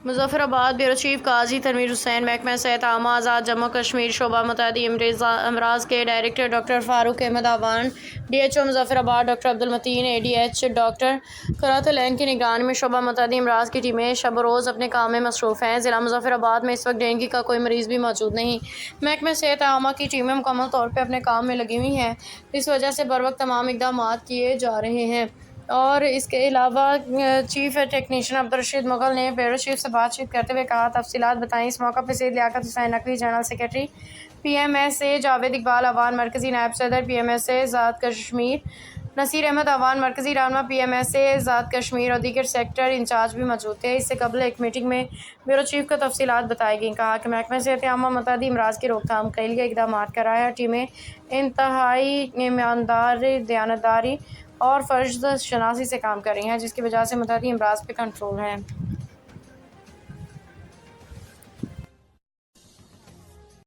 مظفر آباد bureau chief قاضی تنویر حسین، محکمہ صحت عامہ آزاد جموں کشمیر شعبہ متعدی امراض کے director doctor Farooq Ahmed Awan, D H O Muzaffarabad doctor Abdul Mateen, A D H doctor Qurat ul Ain کی نگرانی میں شعبہ متعدی امراض کی ٹیمیں شب و روز اپنے کام میں مصروف ہیں۔ ضلع مظفر آباد میں اس وقت ڈینگی کا کوئی مریض بھی موجود نہیں۔ محکمہ صحت عامہ کی ٹیمیں مکمل طور پر اپنے کام میں لگی ہوئی ہیں، اس وجہ سے بروقت تمام اقدامات کیے جا رہے ہیں۔ اور اس کے علاوہ چیف ٹیکنیشین عبدالرشید مغل نے بیورو چیف سے بات چیت کرتے ہوئے کہا، تفصیلات بتائیں۔ اس موقع پر Syed Liaqat Hussain Naqvi, general secretary P M S A, Javed Iqbal Awan, مرکزی نائب صدر پی ایم ایس اے ذات کشمیر، نصیر احمد اعوان، مرکزی رہنما پی ایم ایس اے ذات کشمیر اور دیگر سیکٹر انچارج بھی موجود تھے۔ اس سے قبل ایک میٹنگ میں بیورو چیف کو تفصیلات بتائی گئیں۔ کہا کہ محکمہ صحت عامہ متعدی امراض کی روک تھام کے لیے اقدامات کر رہا ہے اور ٹیمیں انتہائی ایمانداری، دیانتداری اور فرض شناسی سے کام کر رہی ہیں، جس کی وجہ سے متعدی امراض پہ کنٹرول ہے۔